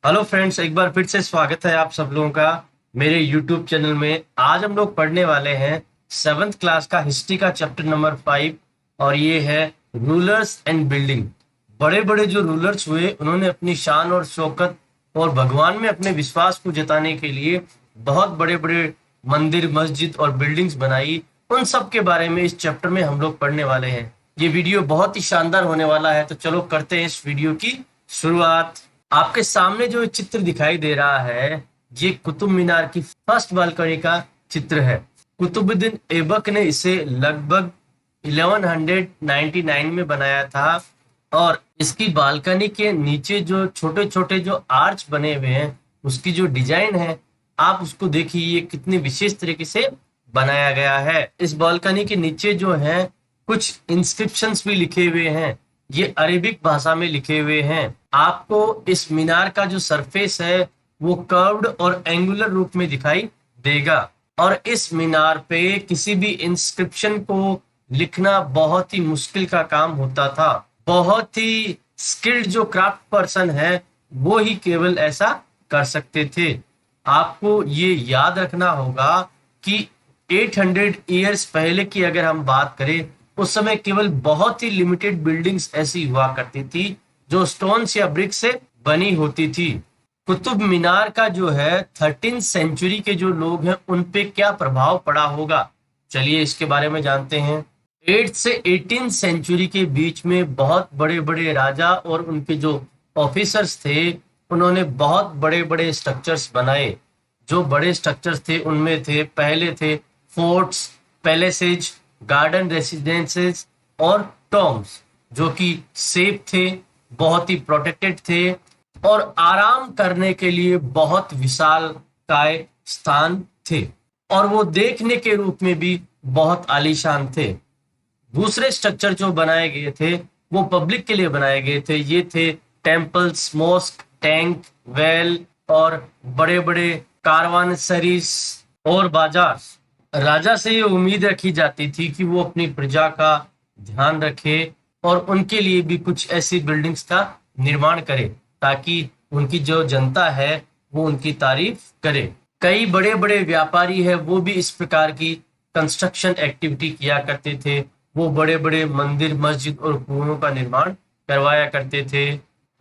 Hello friends, एक बार फिर से स्वागत है आप सब लोगों का मेरे यूट्यूब चैनल में। आज हम लोग पढ़ने वाले हैं सेवन्थ क्लास का हिस्ट्री का चैप्टर नंबर 5 और ये है रूलर्स एंड बिल्डिंग। बड़े बड़े जो रूलर्स हुए उन्होंने अपनी शान और शौकत और भगवान में अपने विश्वास को जताने के लिए बहुत बड़े बड़े मंदिर, मस्जिद और बिल्डिंग्स बनाई। उन सब के बारे में इस चैप्टर में हम लोग पढ़ने वाले हैं। ये वीडियो बहुत ही शानदार होने वाला है, तो चलो करते हैं इस वीडियो की शुरुआत। आपके सामने जो चित्र दिखाई दे रहा है ये कुतुब मीनार की फर्स्ट बालकनी का चित्र है। कुतुबुद्दीन ऐबक ने इसे लगभग 1199 में बनाया था और इसकी बालकनी के नीचे जो छोटे छोटे जो आर्च बने हुए हैं उसकी जो डिजाइन है आप उसको देखिए, ये कितनी विशेष तरीके से बनाया गया है। इस बालकनी के नीचे जो है कुछ इंस्क्रिप्शंस भी लिखे हुए हैं, ये अरेबिक भाषा में लिखे हुए हैं। आपको इस मीनार का जो सरफेस है वो कर्व्ड और एंगुलर रूप में दिखाई देगा और इस मीनार पे किसी भी इंस्क्रिप्शन को लिखना बहुत ही मुश्किल का काम होता था। बहुत ही स्किल्ड जो क्राफ्ट पर्सन है वो ही केवल ऐसा कर सकते थे। आपको ये याद रखना होगा कि 800 ईयर्स पहले की अगर हम बात करें उस समय केवल बहुत ही लिमिटेड बिल्डिंग्स ऐसी हुआ करती थी जो स्टोन्स या ब्रिक से बनी होती थी। कुतुब मीनार का जो है 13th सेंचुरी के जो लोग हैं उन पे क्या प्रभाव पड़ा होगा, चलिए इसके बारे में जानते हैं। 8th से 18th सेंचुरी के बीच में बहुत बड़े बड़े राजा और उनके जो ऑफिसर्स थे उन्होंने बहुत बड़े बड़े स्ट्रक्चर्स बनाए। जो बड़े स्ट्रक्चर्स थे उनमें पहले थे फोर्ट्स, पैलेसेज, गार्डन रेसिडेंसेस और टॉम्स, जो कि सेफ थे, बहुत ही प्रोटेक्टेड थे और आराम करने के लिए बहुत विशाल काय स्थान थे और वो देखने के रूप में भी बहुत आलीशान थे। दूसरे स्ट्रक्चर जो बनाए गए थे वो पब्लिक के लिए बनाए गए थे। ये थे टेम्पल्स, मॉस्क, टैंक, वेल और बड़े बड़े कारवानसरीज और बाजार। राजा से ये उम्मीद रखी जाती थी कि वो अपनी प्रजा का ध्यान रखे और उनके लिए भी कुछ ऐसी बिल्डिंग्स का निर्माण करे ताकि उनकी जो जनता है वो उनकी तारीफ करे। कई बड़े बड़े व्यापारी है वो भी इस प्रकार की कंस्ट्रक्शन एक्टिविटी किया करते थे। वो बड़े बड़े मंदिर, मस्जिद और कुओं का निर्माण करवाया करते थे।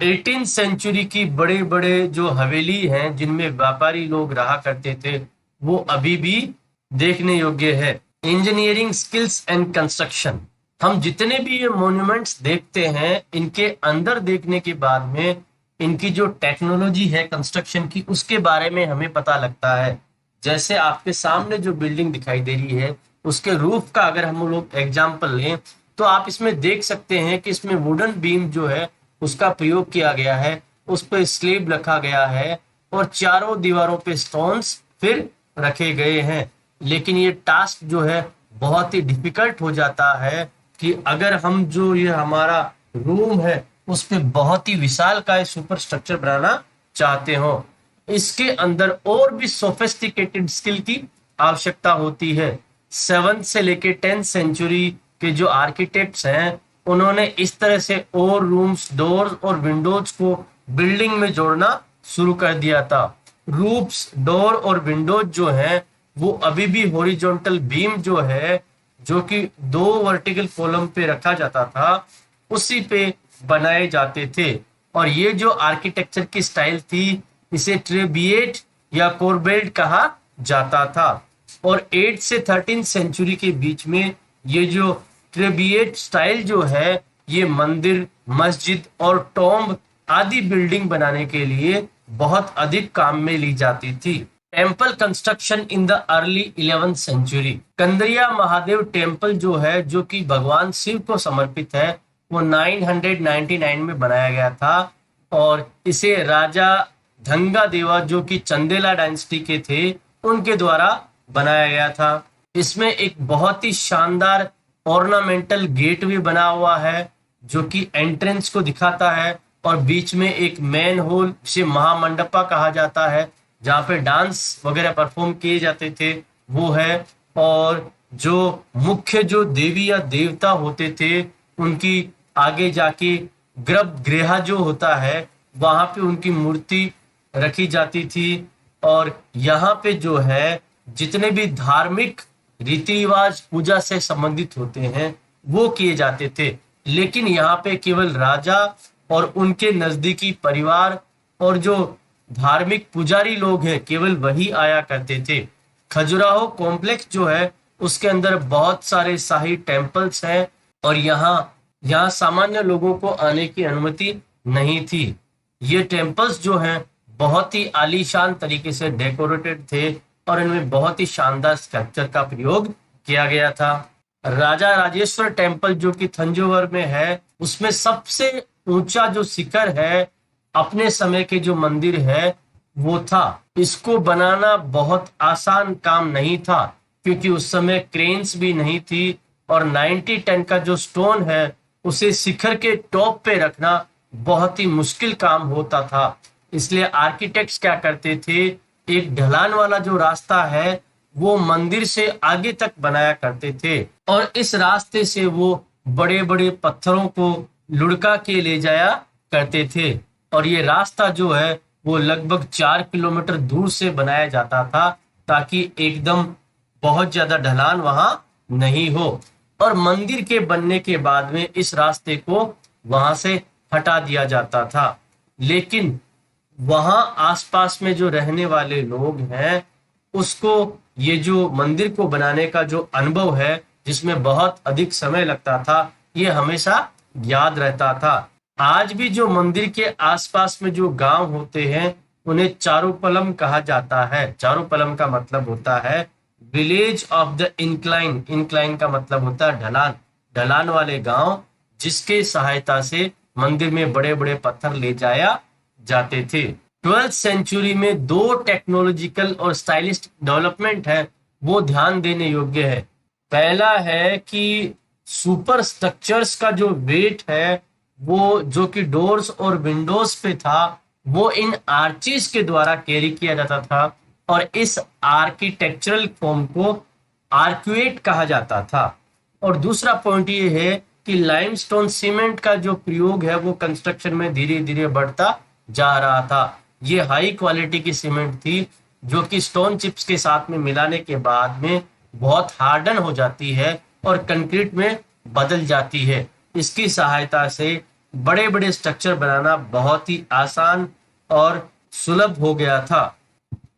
18th सेंचुरी की बड़े बड़े जो हवेली हैं जिनमें व्यापारी लोग रहा करते थे वो अभी भी देखने योग्य है। इंजीनियरिंग स्किल्स एंड कंस्ट्रक्शन, हम जितने भी ये मॉन्यूमेंट्स देखते हैं इनके अंदर देखने के बाद में इनकी जो टेक्नोलॉजी है कंस्ट्रक्शन की उसके बारे में हमें पता लगता है। जैसे आपके सामने जो बिल्डिंग दिखाई दे रही है उसके रूफ का अगर हम लोग एग्जांपल लें तो आप इसमें देख सकते हैं कि इसमें वुडन बीम जो है उसका प्रयोग किया गया है, उस पर स्लेब रखा गया है और चारों दीवारों पे स्टोन्स फिर रखे गए हैं। लेकिन ये टास्क जो है बहुत ही डिफिकल्ट हो जाता है कि अगर हम जो ये हमारा रूम है उस पे बहुत ही विशाल का सुपर स्ट्रक्चर बनाना चाहते हो, इसके अंदर और भी सोफिस्टिकेटेड स्किल की आवश्यकता होती है। 7th से लेके 10th सेंचुरी के जो आर्किटेक्ट्स हैं उन्होंने इस तरह से और रूम्स, डोर्स और विंडोज को बिल्डिंग में जोड़ना शुरू कर दिया था। रूफ्स, डोर और विंडोज जो हैं वो अभी भी हॉरिजॉन्टल बीम जो है, जो कि 2 वर्टिकल कॉलम पे रखा जाता था, उसी पे बनाए जाते थे। और ये जो आर्किटेक्चर की स्टाइल थी इसे ट्रेबिएट या कोरबेल्ट कहा जाता था। और 8 से 13 सेंचुरी के बीच में ये जो ट्रेबिएट स्टाइल जो है ये मंदिर, मस्जिद और टॉम्ब आदि बिल्डिंग बनाने के लिए बहुत अधिक काम में ली जाती थी। Temple construction in the early 11th century, Kandariya Mahadev temple जो है, जो कि भगवान शिव को समर्पित है, वो 999 में बनाया गया था और इसे राजा धंगा देवा जो कि चंदेला डायनेस्टी के थे उनके द्वारा बनाया गया था। इसमें एक बहुत ही शानदार ऑर्नामेंटल गेट भी बना हुआ है जो कि एंट्रेंस को दिखाता है और बीच में एक मेन हॉल जिसे महामंडपा कहा जाता है जहाँ पे डांस वगैरह परफॉर्म किए जाते थे वो है। और जो मुख्य जो देवी या देवता होते थे उनकी आगे जाके गर्भगृह जो होता है वहां पे उनकी मूर्ति रखी जाती थी और यहाँ पे जो है जितने भी धार्मिक रीति रिवाज पूजा से संबंधित होते हैं वो किए जाते थे। लेकिन यहाँ पे केवल राजा और उनके नजदीकी परिवार और जो धार्मिक पुजारी लोग हैं केवल वही आया करते थे। खजुराहो कॉम्प्लेक्स जो है उसके अंदर बहुत सारे शाही टेम्पल्स हैं और यहाँ सामान्य लोगों को आने की अनुमति नहीं थी। ये टेम्पल्स जो हैं बहुत ही आलीशान तरीके से डेकोरेटेड थे और इनमें बहुत ही शानदार स्ट्रक्चर का प्रयोग किया गया था। राजा राजेश्वर टेम्पल जो कि थंजावुर में है, उसमें सबसे ऊंचा जो शिखर है अपने समय के जो मंदिर है वो था। इसको बनाना बहुत आसान काम नहीं था क्योंकि उस समय क्रेन्स भी नहीं थी और 90 टन का जो स्टोन है उसे शिखर के टॉप पे रखना बहुत ही मुश्किल काम होता था। इसलिए आर्किटेक्ट्स क्या करते थे, एक ढलान वाला जो रास्ता है वो मंदिर से आगे तक बनाया करते थे और इस रास्ते से वो बड़े बड़े पत्थरों को लुढ़का के ले जाया करते थे और ये रास्ता जो है वो लगभग 4 किलोमीटर दूर से बनाया जाता था ताकि एकदम बहुत ज्यादा ढलान वहां नहीं हो। और मंदिर के बनने के बाद में इस रास्ते को वहां से हटा दिया जाता था। लेकिन वहां आसपास में जो रहने वाले लोग हैं उसको ये जो मंदिर को बनाने का जो अनुभव है जिसमें बहुत अधिक समय लगता था ये हमेशा याद रहता था। आज भी जो मंदिर के आसपास में जो गांव होते हैं उन्हें चारुपलम कहा जाता है। चारुपलम का मतलब होता है village of the incline. Incline का मतलब होता है ढलान, ढलान वाले गांव जिसके सहायता से मंदिर में बड़े बड़े पत्थर ले जाया जाते थे। 12th सेंचुरी में 2 टेक्नोलॉजिकल और स्टाइलिश डेवलपमेंट है वो ध्यान देने योग्य है। पहला है कि सुपर स्ट्रक्चर्स का जो वेट है वो जो कि डोर्स और विंडोज पे था वो इन आर्चिस के द्वारा कैरी किया जाता था और इस आर्किटेक्चरल फॉर्म को आर्क्वेट कहा जाता था। और दूसरा पॉइंट ये है कि लाइमस्टोन सीमेंट का जो प्रयोग है वो कंस्ट्रक्शन में धीरे धीरे बढ़ता जा रहा था। ये हाई क्वालिटी की सीमेंट थी जो कि स्टोन चिप्स के साथ में मिलाने के बाद में बहुत हार्डन हो जाती है और कंक्रीट में बदल जाती है। इसकी सहायता से बड़े बड़े स्ट्रक्चर बनाना बहुत ही आसान और सुलभ हो गया था।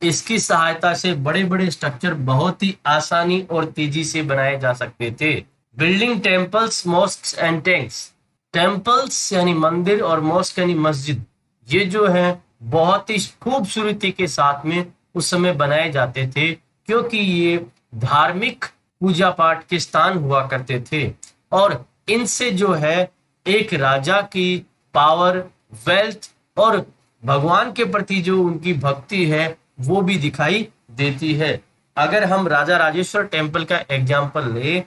इसकी सहायता से बड़े बड़े स्ट्रक्चर बहुत ही आसानी और तेजी से बनाए जा सकते थे। Building temples, mosques and tanks. Temples यानी मंदिर और मॉस्क यानी मस्जिद, ये जो है बहुत ही खूबसूरती के साथ में उस समय बनाए जाते थे क्योंकि ये धार्मिक पूजा पाठ के स्थान हुआ करते थे और इनसे जो है एक राजा की पावर, वेल्थ और भगवान के प्रति जो उनकी भक्ति है वो भी दिखाई देती है। अगर हम राजा राजेश्वर टेम्पल का एग्जाम्पल ले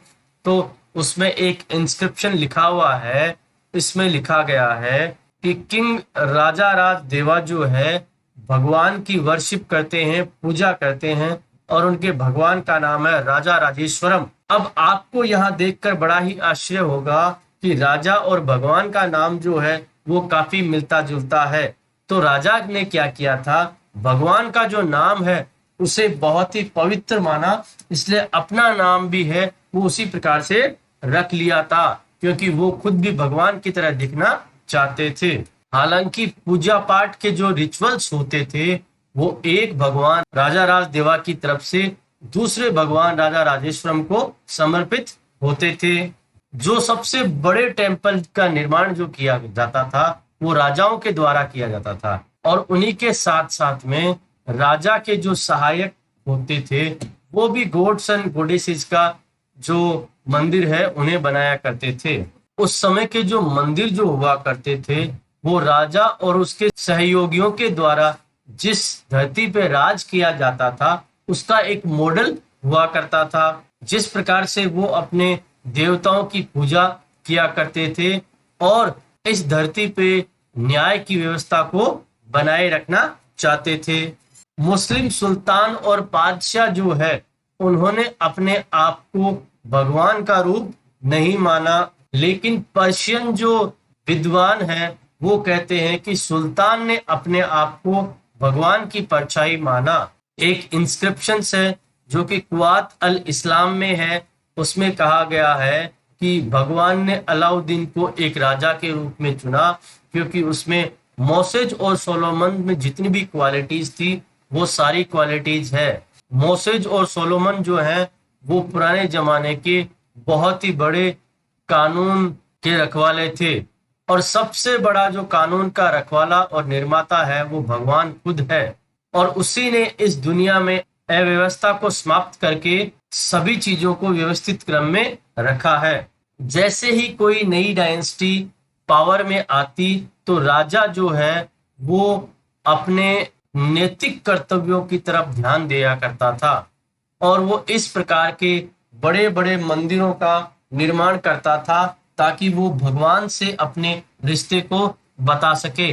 तो उसमें एक इंस्क्रिप्शन लिखा हुआ है। इसमें लिखा गया है कि किंग राजा राज देवा जो है भगवान की वर्शिप करते हैं, पूजा करते हैं और उनके भगवान का नाम है राजा राजेश्वरम। अब आपको यहाँ देखकर बड़ा ही आश्चर्य होगा कि राजा और भगवान का नाम जो है वो काफी मिलता जुलता है। तो राजा ने क्या किया था, भगवान का जो नाम है उसे बहुत ही पवित्र माना, इसलिए अपना नाम भी है वो उसी प्रकार से रख लिया था क्योंकि वो खुद भी भगवान की तरह दिखना चाहते थे। हालांकि पूजा पाठ के जो रिचुअल्स होते थे वो एक भगवान राजा राज देवा की तरफ से दूसरे भगवान राजा राजेश्वरम को समर्पित होते थे। जो सबसे बड़े टेम्पल का निर्माण जो किया जाता था वो राजाओं के द्वारा किया जाता था और उन्हीं के साथ साथ में राजा के जो सहायक होते थे वो भी गॉड्स एंड गॉडेसेस का जो मंदिर है उन्हें बनाया करते थे। उस समय के जो मंदिर जो हुआ करते थे वो राजा और उसके सहयोगियों के द्वारा जिस धरती पे राज किया जाता था उसका एक मॉडल हुआ करता था। जिस प्रकार से वो अपने देवताओं की पूजा किया करते थे और इस धरती पे न्याय की व्यवस्था को बनाए रखना चाहते थे। मुस्लिम सुल्तान और बादशाह जो है उन्होंने अपने आप को भगवान का रूप नहीं माना, लेकिन पर्शियन जो विद्वान है वो कहते हैं कि सुल्तान ने अपने आप को भगवान की परछाई माना। एक इंस्क्रिप्शन है जो कि कुआत अल इस्लाम में है, उसमें कहा गया है कि भगवान ने अलाउद्दीन को एक राजा के रूप में चुना क्योंकि उसमें मोसेज और सोलोमन में जितनी भी क्वालिटीज थी वो सारी क्वालिटीज है। मोसेज और सोलोमन जो है वो पुराने जमाने के बहुत ही बड़े कानून के रखवाले थे, और सबसे बड़ा जो कानून का रखवाला और निर्माता है वो भगवान खुद है, और उसी ने इस दुनिया में अव्यवस्था को समाप्त करके सभी चीजों को व्यवस्थित क्रम में रखा है। जैसे ही कोई नई डायनेस्टी पावर में आती तो राजा जो है वो अपने नैतिक कर्तव्यों की तरफ ध्यान दिया करता था, और वो इस प्रकार के बड़े बड़े मंदिरों का निर्माण करता था ताकि वो भगवान से अपने रिश्ते को बता सके।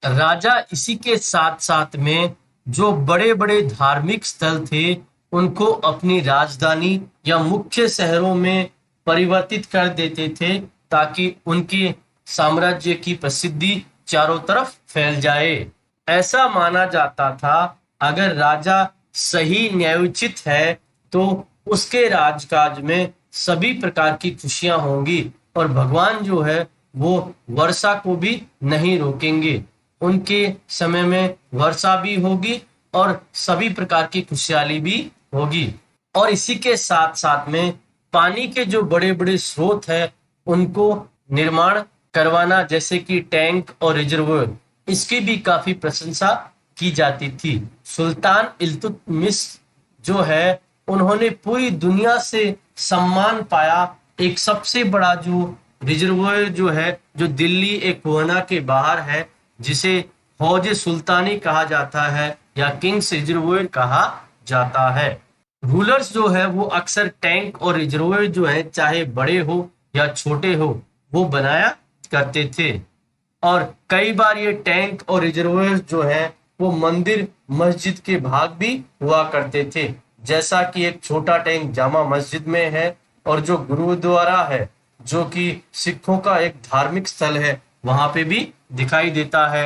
राजा इसी के साथ साथ में जो बड़े बड़े धार्मिक स्थल थे उनको अपनी राजधानी या मुख्य शहरों में परिवर्तित कर देते थे ताकि उनके साम्राज्य की प्रसिद्धि चारों तरफ फैल जाए। ऐसा माना जाता था अगर राजा सही न्यायोचित है तो उसके राजकाज में सभी प्रकार की खुशियां होंगी, और भगवान जो है वो वर्षा को भी नहीं रोकेंगे। उनके समय में वर्षा भी होगी और सभी प्रकार की खुशहाली भी होगी। और इसी के साथ साथ में पानी के जो बड़े बड़े स्रोत है उनको निर्माण करवाना, जैसे कि टैंक और रिजर्वोयर, इसकी भी काफी प्रशंसा की जाती थी। सुल्तान इल्तुतमिश जो है उन्होंने पूरी दुनिया से सम्मान पाया। एक सबसे बड़ा जो रिजर्वोयर जो है जो दिल्ली एक कोहना के बाहर है, जिसे हौज सुल्तानी कहा जाता है या किंग्स रिजर्वोयर कहा जाता है। रूलर्स जो है वो अक्सर टैंक और रिजर्वोयर जो है चाहे बड़े हो या छोटे हो वो बनाया करते थे, और कई बार ये टैंक और रिजर्वोयर जो है वो मंदिर मस्जिद के भाग भी हुआ करते थे, जैसा कि एक छोटा टैंक जामा मस्जिद में है, और जो गुरुद्वारा है जो कि सिखों का एक धार्मिक स्थल है वहां पे भी दिखाई देता है।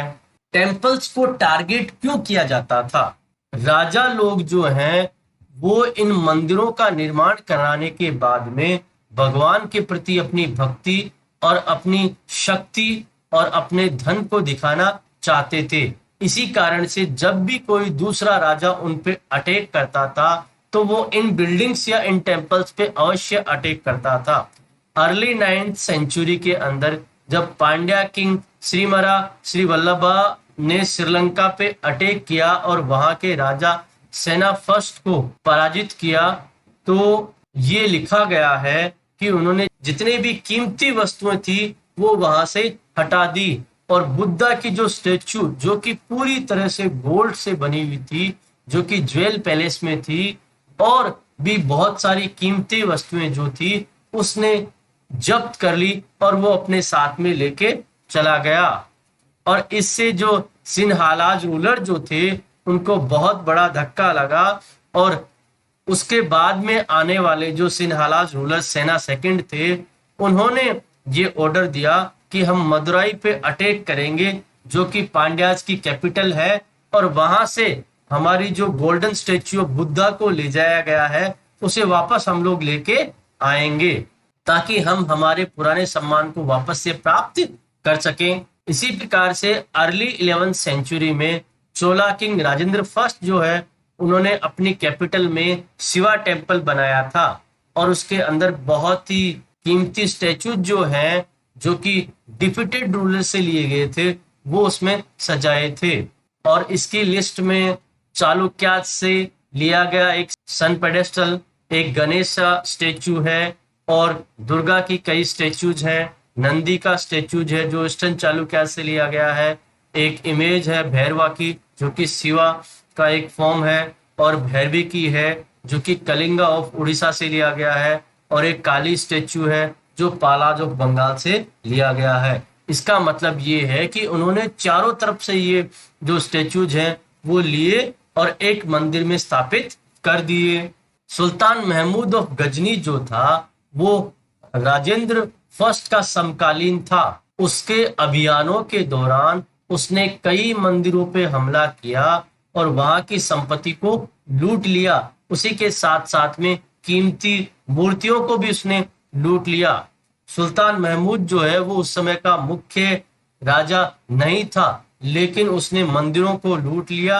टेम्पल्स को टारगेट क्यों किया जाता था? राजा लोग जो हैं वो इन मंदिरों का निर्माण कराने के बाद में भगवान के प्रति अपनी भक्ति और अपनी शक्ति और अपने धन को दिखाना चाहते थे। इसी कारण से जब भी कोई दूसरा राजा उन पे अटैक करता था तो वो इन बिल्डिंग्स या इन टेम्पल्स पे अवश्य अटैक करता था। अर्ली 9th सेंचुरी के अंदर जब पांड्या किंग श्रीमरा श्री वल्लभा ने श्रीलंका पे अटैक किया और वहां के राजा सेना फर्स्ट को पराजित किया, तो ये लिखा गया है कि उन्होंने जितने भी कीमती वस्तुएं थी वो वहां से हटा दी, और बुद्धा की जो स्टेच्यू जो कि पूरी तरह से गोल्ड से बनी हुई थी, जो कि ज्वेल पैलेस में थी, और भी बहुत सारी कीमती वस्तुएं जो थी उसने जब्त कर ली और वो अपने साथ में लेके चला गया। और इससे जो सिन्हालाज रूलर जो थे उनको बहुत बड़ा धक्का लगा, और उसके बाद में आने वाले जो सिन्हालाज रूलर सेना सेकंड थे उन्होंने ये ऑर्डर दिया कि हम मदुराई पे अटैक करेंगे जो कि पांड्याज की कैपिटल है, और वहां से हमारी जो गोल्डन स्टेच्यू ऑफ बुद्धा को ले जाया गया है उसे वापस हम लोग लेके आएंगे ताकि हम हमारे पुराने सम्मान को वापस से प्राप्त कर सकें। इसी प्रकार से अर्ली 11th सेंचुरी में चोला किंग राजेंद्र फर्स्ट जो है उन्होंने अपनी कैपिटल में शिवा टेम्पल बनाया था, और उसके अंदर बहुत ही कीमती स्टैचू जो हैं जो कि डिफीटेड रूलर से लिए गए थे वो उसमें सजाए थे। और इसकी लिस्ट में चालुक्य से लिया गया एक सन पेडेस्टल, एक गणेश स्टेचू है, और दुर्गा की कई स्टेचूज हैं, नंदी का स्टेचूज है जो ईस्टर्न चालुक्य से लिया गया है, एक इमेज है भैरवा की जो कि शिवा का एक फॉर्म है, और भैरवी की है जो कि कलिंगा ऑफ उड़ीसा से लिया गया है, और एक काली स्टेचू है जो पालाज ऑफ बंगाल से लिया गया है। इसका मतलब ये है कि उन्होंने चारों तरफ से ये जो स्टेचूज हैं वो लिए और एक मंदिर में स्थापित कर दिए। सुल्तान महमूद ऑफ गजनी जो था वो राजेंद्र फर्स्ट का समकालीन था। उसके अभियानों के दौरान उसने कई मंदिरों पे हमला किया और वहां की संपत्ति को लूट लिया। उसी के साथ साथ में कीमती मूर्तियों को भी उसने लूट लिया। सुल्तान महमूद जो है वो उस समय का मुख्य राजा नहीं था, लेकिन उसने मंदिरों को लूट लिया,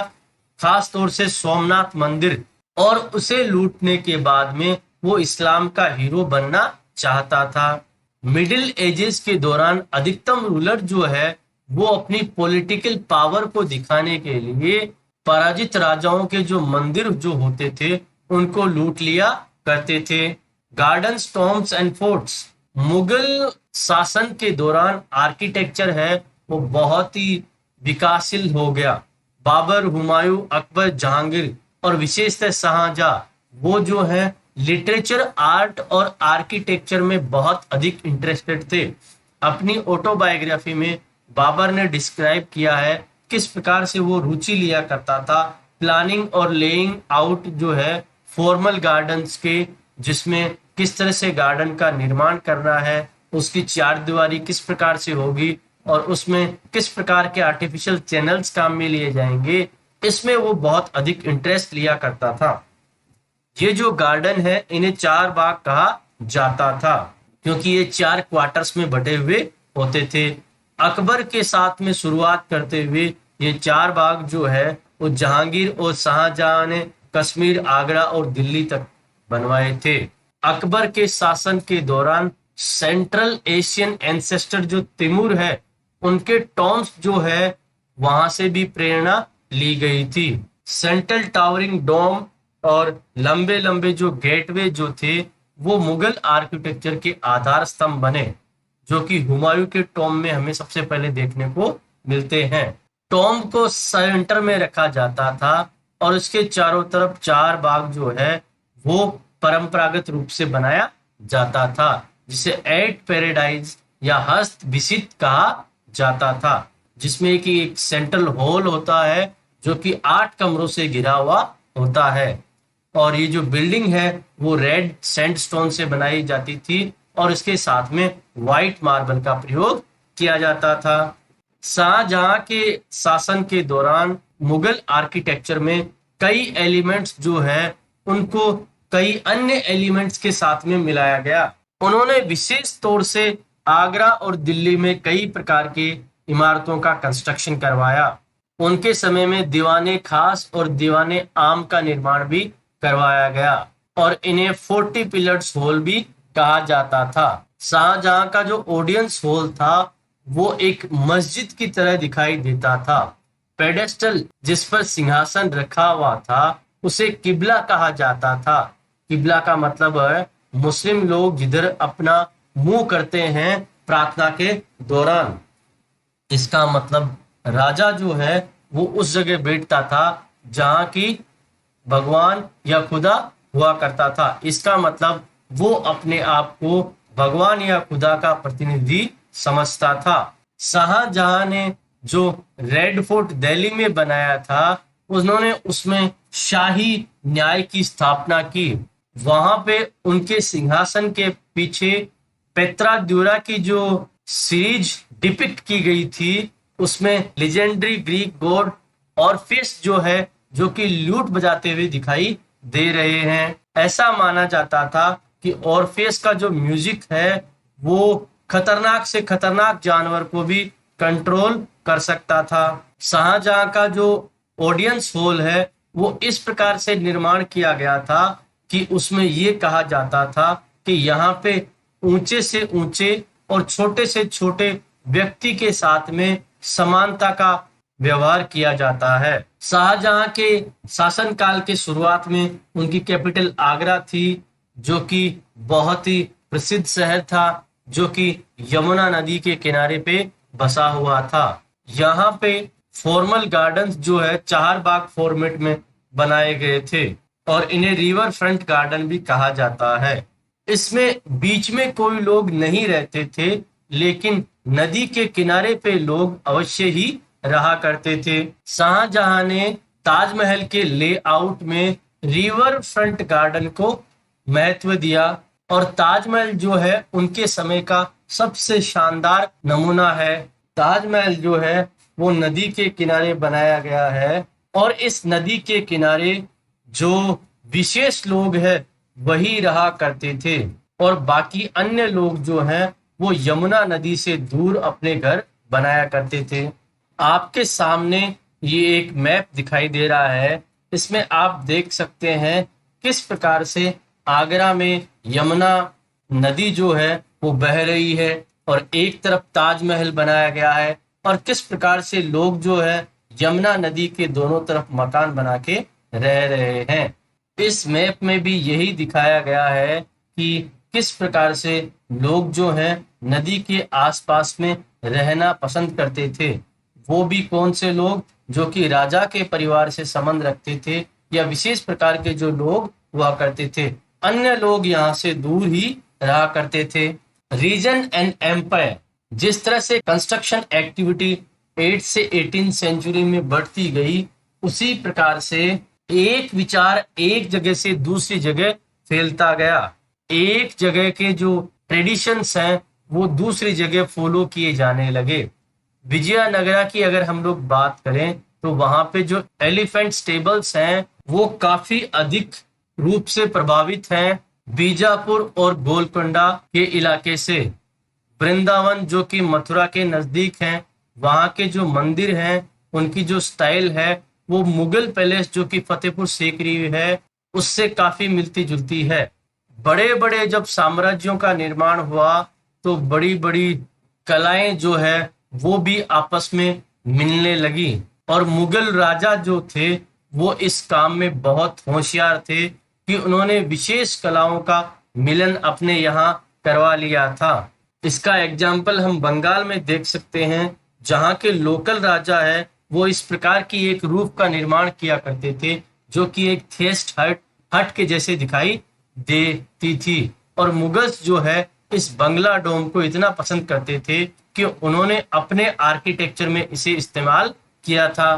खास तौर से सोमनाथ मंदिर। और उसे लूटने के बाद में वो इस्लाम का हीरो बनना चाहता था। मिडिल एजेस के दौरान अधिकतम रूलर जो है वो अपनी पॉलिटिकल पावर को दिखाने के लिए पराजित राजाओं के जो मंदिर जो होते थे उनको लूट लिया करते थे। Gardens, tombs and forts, Mughal शासन के दौरान आर्किटेक्चर है वो बहुत ही विकासशील हो गया। बाबर, हुमायूं, अकबर, जहांगीर और विशेषतः शाहजहां वो जो है लिटरेचर, आर्ट और आर्किटेक्चर में बहुत अधिक इंटरेस्टेड थे। अपनी ऑटोबायोग्राफी में बाबर ने डिस्क्राइब किया है किस प्रकार से वो रुचि लिया करता था प्लानिंग और लेइंग आउट जो है फॉर्मल गार्डन्स के, जिसमें किस तरह से गार्डन का निर्माण करना है, उसकी चारदीवारी किस प्रकार से होगी और उसमें किस प्रकार के आर्टिफिशियल चैनल्स काम में लिए जाएंगे, इसमें वो बहुत अधिक इंटरेस्ट लिया करता था। ये जो गार्डन है इन्हें चार बाग कहा जाता था क्योंकि ये चार क्वार्टर्स में बटे हुए होते थे। अकबर के साथ में शुरुआत करते हुए ये चार बाग जो है वो जहांगीर और शाहजहां ने कश्मीर, आगरा और दिल्ली तक बनवाए थे। अकबर के शासन के दौरान सेंट्रल एशियन एंसेस्टर जो तिमूर है उनके टॉम्स जो है वहां से भी प्रेरणा ली गई थी। सेंट्रल टावरिंग डोम और लंबे लंबे जो गेटवे जो थे वो मुगल आर्किटेक्चर के आधार स्तंभ बने, जो कि हुमायूं के टॉम में हमें सबसे पहले देखने को मिलते हैं। टॉम को सेंटर में रखा जाता था और उसके चारों तरफ चार बाग जो है वो परंपरागत रूप से बनाया जाता था, जिसे एट पैराडाइज या हस्त विसित कहा जाता था, जिसमें कि एक सेंट्रल हॉल होता है जो कि 8 कमरों से घिरा हुआ होता है। और ये जो बिल्डिंग है वो रेड सैंडस्टोन से बनाई जाती थी और इसके साथ में व्हाइट मार्बल का प्रयोग किया जाता था। शाहजहां के शासन के दौरान मुगल आर्किटेक्चर में कई एलिमेंट्स जो है उनको कई अन्य एलिमेंट्स के साथ में मिलाया गया। उन्होंने विशेष तौर से आगरा और दिल्ली में कई प्रकार की इमारतों का कंस्ट्रक्शन करवाया। उनके समय में दीवाने खास और दीवाने आम का निर्माण भी करवाया गया और इन्हें 40 पिलर्स हॉल भी कहा जाता था। शाहजहां का जो ऑडियंस हॉल था वो एक मस्जिद की तरह दिखाई देता था। पेडेस्टल जिस पर सिंहासन रखा हुआ था उसे किबला कहा जाता था। किबला का मतलब है मुस्लिम लोग जिधर अपना मुंह करते हैं प्रार्थना के दौरान। इसका मतलब राजा जो है वो उस जगह बैठता था जहां की भगवान या खुदा हुआ करता था। इसका मतलब वो अपने आप को भगवान या खुदा का प्रतिनिधि समझता था। शाहजहां ने जो रेड फोर्ट दिल्ली में बनाया था उन्होंने उसमें शाही न्याय की स्थापना की। वहां पे उनके सिंहासन के पीछे पेत्रा द्यूरा की जो सीरीज डिपिक्ट की गई थी उसमें लेजेंडरी ग्रीक गॉड ऑर्फियस जो है जो कि लूट बजाते हुए दिखाई दे रहे हैं। ऐसा माना जाता था कि ऑर्फियस का जो म्यूजिक है वो खतरनाक से खतरनाक जानवर को भी कंट्रोल कर सकता था। शाहजहां का जो ऑडियंस हॉल है वो इस प्रकार से निर्माण किया गया था कि उसमें ये कहा जाता था कि यहाँ पे ऊंचे से ऊंचे और छोटे से छोटे व्यक्ति के साथ में समानता का व्यवहार किया जाता है। शाहजहां के शासनकाल के शुरुआत में उनकी कैपिटल आगरा थी, जो कि बहुत ही प्रसिद्ध शहर था, जो कि यमुना नदी के किनारे पे बसा हुआ था। यहाँ पे फॉर्मल गार्डन्स जो है 4 बाग फॉर्मेट में बनाए गए थे और इन्हें रिवर फ्रंट गार्डन भी कहा जाता है। इसमें बीच में कोई लोग नहीं रहते थे, लेकिन नदी के किनारे पे लोग अवश्य ही रहा करते थे। शाहजहां ने ताजमहल के लेआउट में रिवर फ्रंट गार्डन को महत्व दिया और ताजमहल जो है उनके समय का सबसे शानदार नमूना है। ताजमहल जो है वो नदी के किनारे बनाया गया है। और इस नदी के किनारे जो विशेष लोग हैं वही रहा करते थे, और बाकी अन्य लोग जो हैं वो यमुना नदी से दूर अपने घर बनाया करते थे। आपके सामने ये एक मैप दिखाई दे रहा है। इसमें आप देख सकते हैं किस प्रकार से आगरा में यमुना नदी जो है वो बह रही है और एक तरफ ताजमहल बनाया गया है, और किस प्रकार से लोग जो है यमुना नदी के दोनों तरफ मकान बना के रह रहे हैं। इस मैप में भी यही दिखाया गया है कि किस प्रकार से लोग जो हैं नदी के आसपास में रहना पसंद करते थे। वो भी कौन से लोग, जो कि राजा के परिवार से संबंध रखते थे या विशेष प्रकार के जो लोग हुआ करते थे। अन्य लोग यहाँ से दूर ही रहा करते थे। रीजन एंड एम्पायर, जिस तरह से कंस्ट्रक्शन एक्टिविटी 8 से 18 सेंचुरी में बढ़ती गई, उसी प्रकार से एक विचार एक जगह से दूसरी जगह फैलता गया। एक जगह के जो ट्रेडिशंस हैं वो दूसरी जगह फॉलो किए जाने लगे। विजयनगरा की अगर हम लोग बात करें तो वहां पे जो एलिफेंट स्टेबल्स हैं वो काफी अधिक रूप से प्रभावित हैं बीजापुर और गोलकोंडा के इलाके से। वृंदावन जो कि मथुरा के नजदीक हैं, वहां के जो मंदिर हैं उनकी जो स्टाइल है वो मुगल पैलेस जो कि फतेहपुर सीकरी है उससे काफी मिलती जुलती है। बड़े बड़े जब साम्राज्यों का निर्माण हुआ तो बड़ी बड़ी कलाएं जो है वो भी आपस में मिलने लगी, और मुगल राजा जो थे वो इस काम में बहुत होशियार थे कि उन्होंने विशेष कलाओं का मिलन अपने यहाँ करवा लिया था। इसका एग्जाम्पल हम बंगाल में देख सकते हैं, जहाँ के लोकल राजा है वो इस प्रकार की एक रूफ का निर्माण किया करते थे जो कि एक थेस्ट हट के जैसे दिखाई देती थी। और मुगल्स जो है इस बंगला डोम को इतना पसंद करते थे कि उन्होंने अपने आर्किटेक्चर में इसे इस्तेमाल किया था।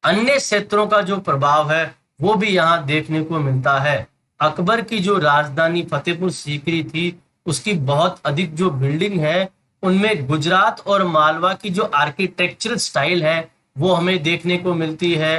अन्य क्षेत्रों का जो प्रभाव है वो भी यहाँ देखने को मिलता है। अकबर की जो राजधानी फतेहपुर सीकरी थी उसकी बहुत अधिक जो बिल्डिंग है उनमें गुजरात और मालवा की जो आर्किटेक्चरल स्टाइल है वो हमें देखने को मिलती है।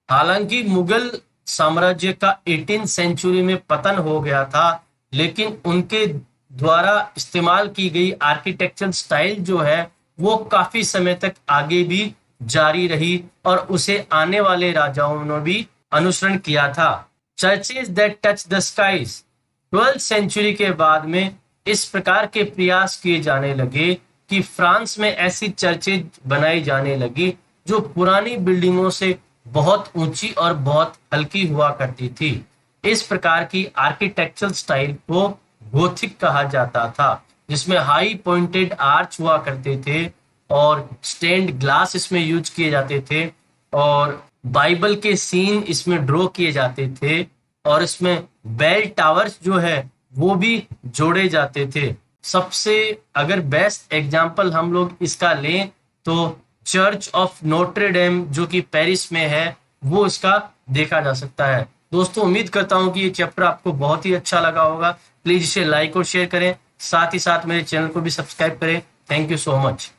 हालांकि मुगल साम्राज्य का 18 सेंचुरी में पतन हो गया था, लेकिन उनके द्वारा इस्तेमाल की गई आर्किटेक्चरल स्टाइल जो है वो काफी समय तक आगे भी जारी रही और उसे आने वाले राजाओं ने भी अनुसरण किया था। Churches that touch the skies, 12th century के बाद में इस प्रकार के प्रयास किए जाने लगे कि फ्रांस में ऐसी चर्चेज बनाई जाने लगी जो पुरानी बिल्डिंगों से बहुत ऊंची और बहुत हल्की हुआ करती थी। इस प्रकार की आर्किटेक्चरल स्टाइल को गोथिक कहा जाता था, जिसमें हाई पॉइंटेड आर्च हुआ करते थे और स्टेन्ड ग्लास इसमें यूज किए जाते थे, और बाइबल के सीन इसमें ड्रॉ किए जाते थे, और इसमें बेल टावर्स जो है वो भी जोड़े जाते थे। सबसे अगर बेस्ट एग्जांपल हम लोग इसका लें तो चर्च ऑफ नोट्रे डेम जो कि पेरिस में है वो इसका देखा जा सकता है। दोस्तों, उम्मीद करता हूं कि ये चैप्टर आपको बहुत ही अच्छा लगा होगा। प्लीज इसे लाइक और शेयर करें, साथ ही साथ मेरे चैनल को भी सब्सक्राइब करें। Thank you so much.